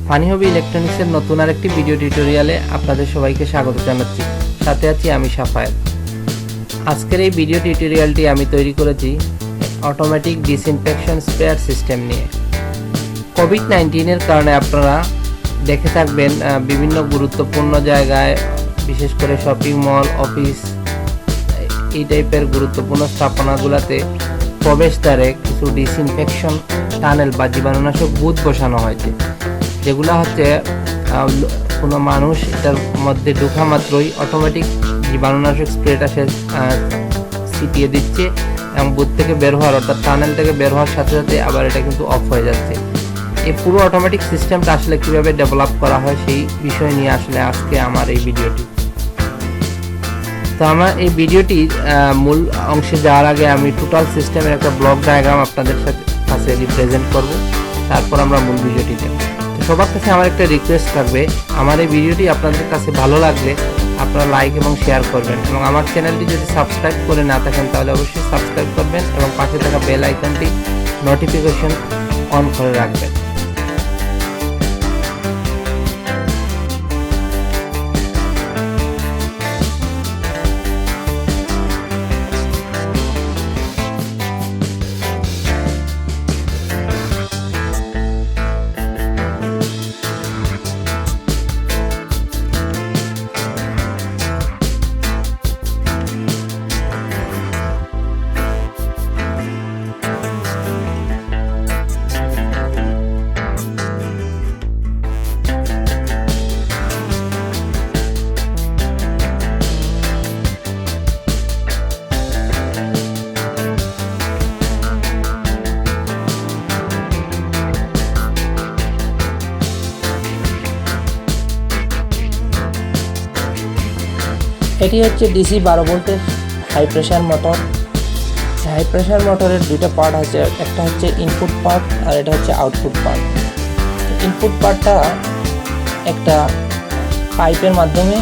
Funny হবি ইলেকট্রনিক্সের নতুন আরেকটি ভিডিও টিউটোরিয়ালে আপনাদের সবাইকে স্বাগত জানাচ্ছি। সাথে আছি আমি সাফায়েত। আজকের এই ভিডিও টিউটোরিয়ালটি আমি তৈরি করেছি অটোমেটিক ডিসইনফেকশন স্প্রেয়ার সিস্টেম নিয়ে। কোভিড-19 কারণে আপনারা দেখে থাকবেন বিভিন্ন গুরুত্বপূর্ণ জায়গায়, বিশেষ করে শপিং মল, অফিস, এই টাইপের গুরুত্বপূর্ণ স্থাপনাগুলোতে প্রবেশদ্বারে কিছু ডিসইনফেকশন টানেল বা জীবাণুনাশক বুথ বসানো হয়েছে, যেগুলো হচ্ছে কোনো মানুষ এটার মধ্যে ঢোকা মাত্রই অটোমেটিক জীবাণুনাশক স্প্রেটা সে ছিটিয়ে দিচ্ছে এবং বুথ থেকে বের হওয়ার অর্থাৎ টানেল থেকে বের হওয়ার সাথে সাথে আবার এটা কিন্তু অফ হয়ে যাচ্ছে। এই পুরো অটোমেটিক সিস্টেমটা আসলে কীভাবে ডেভেলপ করা হয় সেই বিষয় নিয়ে আসলে আজকে আমার এই ভিডিওটি। তো আমার এই ভিডিওটির মূল অংশে যাওয়ার আগে আমি টোটাল সিস্টেমের একটা ব্লক ডায়াগ্রাম আপনাদের কাছে রিপ্রেজেন্ট করব, তারপর আমরা মূল ভিডিওটি দেব। তো সবার কাছে আমার একটা রিকোয়েস্ট থাকবে, আমার এই ভিডিওটি আপনাদের কাছে ভালো লাগলে আপনারা লাইক এবং শেয়ার করবেন, এবং আমার চ্যানেলটি যদি সাবস্ক্রাইব করে না থাকেন তাহলে অবশ্যই সাবস্ক্রাইব করবেন এবং পাশে থাকা বেল আইকনটি নোটিফিকেশন অন করে রাখবেন। এটি হচ্ছে ডিসি 12 ভোল্টের high pressure motor. High pressure মোটরের দুটো পার্ট আছে, একটা হচ্ছে ইনপুট পার্ট আর এটা হচ্ছে আউটপুট পার্ট। ইনপুট পার্টটা একটা পাইপের মাধ্যমে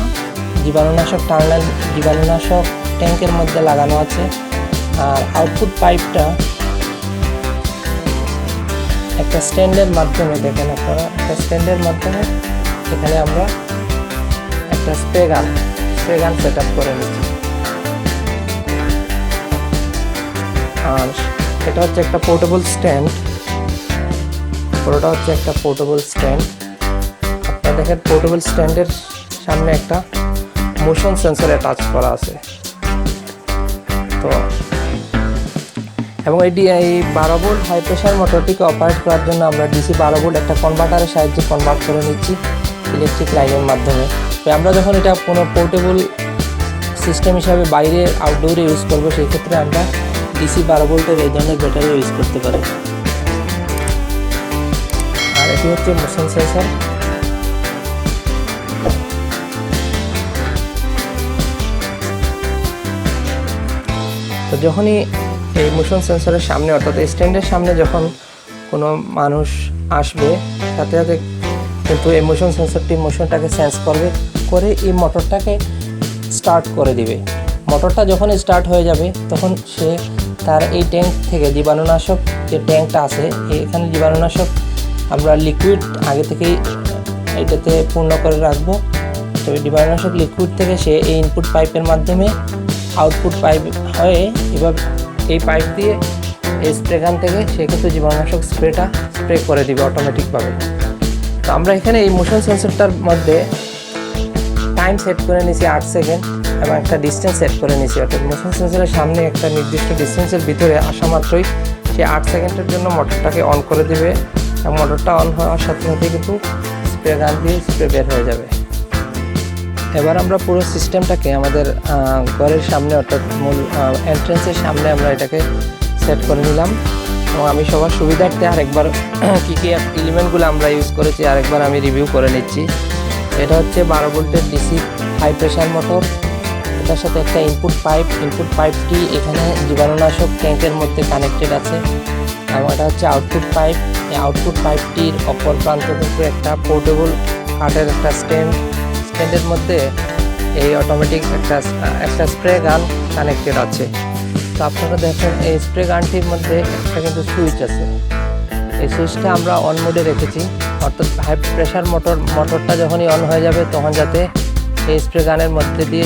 জীবাণুনাশক টার্মিনাল জীবাণুনাশক ট্যাঙ্কের মধ্যে লাগানো আছে, আর আউটপুট পাইপটা একটা স্ট্যান্ডের মাধ্যমে, দেখেন আপনারা, একটা স্ট্যান্ডের মাধ্যমে এখানে আমরা একটা স্প্রে গান সেট আপ করে নিচ্ছি। আর এটা হচ্ছে একটা পোর্টেবল স্ট্যান্ড, পুরোটা হচ্ছে একটা পোর্টেবল স্ট্যান্ড। আপনারা দেখেন পোর্টেবল স্ট্যান্ডের সামনে একটা মোশন সেন্সর অ্যাটাচ করা আছে। তো এবং এই 12 ভোল্ট হাই প্রেশার মোটরটিকে অপারেট করার জন্য আমরা ডিসি 12 ভোল্ট একটা কনভার্টারের সাহায্যে কনভার্ট করে নিচ্ছি ইলেকট্রিক লাইনের মাধ্যমে। তো আমরা যখন এটা কোনো পোর্টেবল সিস্টেম হিসাবে বাইরে আউটডোরে ইউজ করবো, সেই ক্ষেত্রে আমরা ডিসি 12 ভোল্টের এই ধরনের ব্যাটারি ইউজ করতে পারি। আর এটি হচ্ছে মোশন সেন্সর। তো যখনই এই মোশন সেন্সরের সামনে অর্থাৎ স্ট্যান্ডের সামনে যখন কোনো মানুষ আসবে, সাথে সাথে কিন্তু এই মোশন সেন্সরটি মোশনটাকে সেন্স করে এই মোটরটাকে স্টার্ট করে দিবে। মোটরটা যখন স্টার্ট হয়ে যাবে তখন সে তার এই ট্যাঙ্ক থেকে জীবাণুনাশক যে ট্যাঙ্কটা আছে, এখানে জীবাণুনাশক আমরা লিকুইড আগে থেকেই এটাতে পূর্ণ করে রাখবো। তো এই জীবাণুনাশক লিকুইড থেকে সে এই ইনপুট পাইপের মাধ্যমে আউটপুট পাইপ হয়ে এভাবে এই পাইপ দিয়ে এই স্প্রে গান থেকে সে কিন্তু জীবাণুনাশক স্প্রে করে দিবে অটোমেটিকভাবে। তো আমরা এখানে এই মোশন সেন্সরটার মধ্যে টাইম সেট করে নিয়েছি 8 সেকেন্ড এবং একটা ডিস্টেন্স সেট করে নিয়েছি, অর্থাৎ মোশন সেন্সরের সামনে একটা নির্দিষ্ট ডিস্টেন্সের ভিতরে আসা মাত্রই সে 8 সেকেন্ডের জন্য মোটরটাকে অন করে দেবে এবং মোটরটা অন হওয়ার সাথে সাথে কিন্তু স্প্রে গান দিয়ে স্প্রে বের হয়ে যাবে। এবার আমরা পুরো সিস্টেমটাকে আমাদের ঘরের সামনে অর্থাৎ মূল এন্ট্রেন্সের সামনে আমরা এটাকে সেট করে নিলাম, এবং আমি সবার সুবিধার্থে আরেকবার কী কী এলিমেন্টগুলো আমরা ইউজ করেছি আরেকবার আমি রিভিউ করে নিচ্ছি। এটা হচ্ছে 12 ভোল্টের ডিসি হাই প্রেশার মোটর, এটার সাথে একটা ইনপুট পাইপটি এখানে জীবাণুনাশক ট্যাঙ্কের মধ্যে কানেক্টেড আছে, এবং এটা হচ্ছে আউটপুট পাইপ। এই আউটপুট পাইপটির অপর প্রান্ত থেকে একটা পোর্টেবল কাঠের একটা স্ট্যান্ডের মধ্যে এই অটোমেটিক একটা স্প্রে গান কানেক্টেড আছে। তো আপনারা দেখেন এই স্প্রে গানটির মধ্যে একটা কিন্তু সুইচ আছে, এই সুইচটা আমরা অন মোডে রেখেছি, অর্থাৎ হাই প্রেশার মোটরটা যখনই অন হয়ে যাবে তখন যাতে এই স্প্রে গানের মধ্যে দিয়ে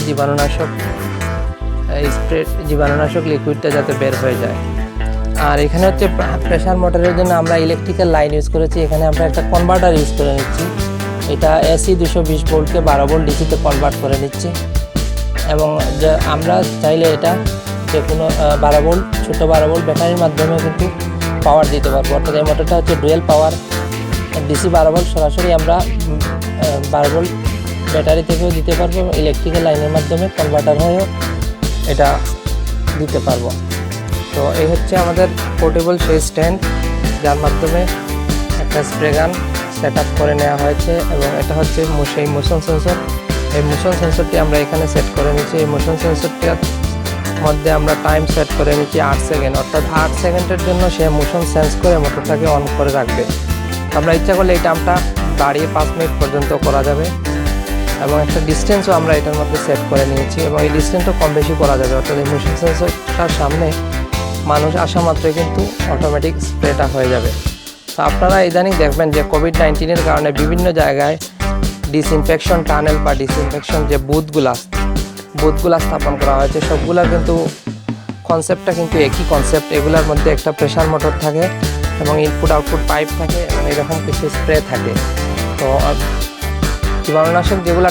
জীবাণুনাশক লিকুইডটা যাতে বের হয়ে যায়। আর এখানে হচ্ছে প্রেশার মোটরের জন্য আমরা ইলেকট্রিক্যাল লাইন ইউজ করেছি। এখানে আমরা একটা কনভার্টার ইউজ করে নিচ্ছি, এটা এসি 220 ভোল্টকে 12 ভোল্ট ডিসিতে কনভার্ট করে নিচ্ছি। এবং আমরা চাইলে এটা যে কোনো 12 ভোল্ট ছোটো 12 ভোল্ট ব্যাটারির মাধ্যমেও কিন্তু পাওয়ার দিতে পারবো। অর্থাৎ এই মোটরটা হচ্ছে ডুয়েল পাওয়ার, ডিসি 12 ভোল্ট সরাসরি আমরা 12 ভোল্ট ব্যাটারি থেকেও দিতে পারবো, ইলেকট্রিক্যাল লাইনের মাধ্যমে কনভার্টার হয়েও এটা দিতে পারবো। তো এই হচ্ছে আমাদের পোর্টেবল সেই স্ট্যান্ড, যার মাধ্যমে একটা স্প্রে গান সেট আপ করে নেওয়া হয়েছে। এবং এটা হচ্ছে সেই মোশন সেন্সর। এই মোশন সেন্সরটি আমরা এখানে সেট করে নিচ্ছি। এই মোশন সেন্সরটির মধ্যে আমরা টাইম সেট করে নিচ্ছি 8 সেকেন্ড, অর্থাৎ 8 সেকেন্ডের জন্য সে মোশন সেন্স করে মোটরটাকে অন করে রাখবে। আমরা ইচ্ছা করলে এই টাইমটা বাড়িয়ে 5 মিনিট পর্যন্ত করা যাবে। এবং একটা ডিস্টেন্সও আমরা এটার মধ্যে সেট করে নিয়েছি, এবং এই ডিস্টেন্সও কম বেশি করা যাবে। অর্থাৎ এই মোশন সেন্সরটার সামনে মানুষ আসা মাত্রই কিন্তু অটোমেটিক স্প্রেটা হয়ে যাবে। তো আপনারা ইদানিং দেখবেন যে কোভিড-19-এর কারণে বিভিন্ন জায়গায় ডিসইনফেকশন টানেল বা ডিসইনফেকশন যে বুথগুলা স্থাপন করা হয়েছে, সবগুলার কিন্তু কনসেপ্টটা কিন্তু একই কনসেপ্ট। এগুলোর মধ্যে একটা প্রেশার মোটর থাকে এবং ইনপুট আউটপুট পাইপ থাকে এবং এরকম কিছু স্প্রে থাকে। তো জীবাণুনাশক যেগুলো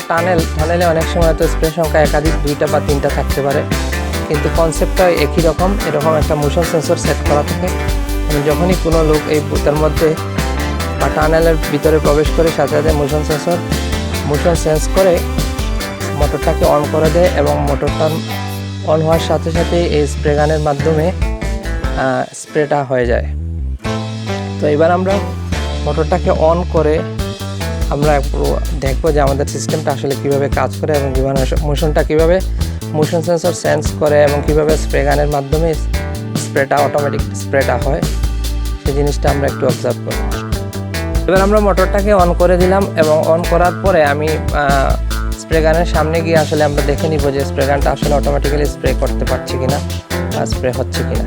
টানেলে অনেক সময় তো স্প্রে সংখ্যা একাধিক 2টা বা 3টা থাকতে পারে, কিন্তু কনসেপ্টটা একই রকম। এরকম একটা মোশন সেন্সর সেট করা থাকে এবং যখনই কোনো লোক এই বুথের মধ্যে বা টানেলের ভিতরে প্রবেশ করে, সাথে সাথে মোশন সেন্স করে মোটরটাকে অন করে দেয় এবং মোটরটা অন হওয়ার সাথে সাথে এই স্প্রে গানের মাধ্যমে স্প্রেটা হয়ে যায়। তো এবার আমরা মোটরটাকে অন করে আমরা দেখবো যে আমাদের সিস্টেমটা আসলে কীভাবে কাজ করে এবং মোশন সেন্সর সেন্স করে এবং কীভাবে স্প্রে গানের মাধ্যমে অটোমেটিক স্প্রেটা হয়, সেই জিনিসটা আমরা একটু অবজার্ভ করব। এবার আমরা মোটরটাকে অন করে দিলাম এবং অন করার পরে আমি স্প্রে গানের সামনে গিয়ে আসলে আমরা দেখে নিব যে স্প্রে গানটা আসলে অটোমেটিক্যালি স্প্রে করতে পারছি কিনা বা স্প্রে হচ্ছে কিনা।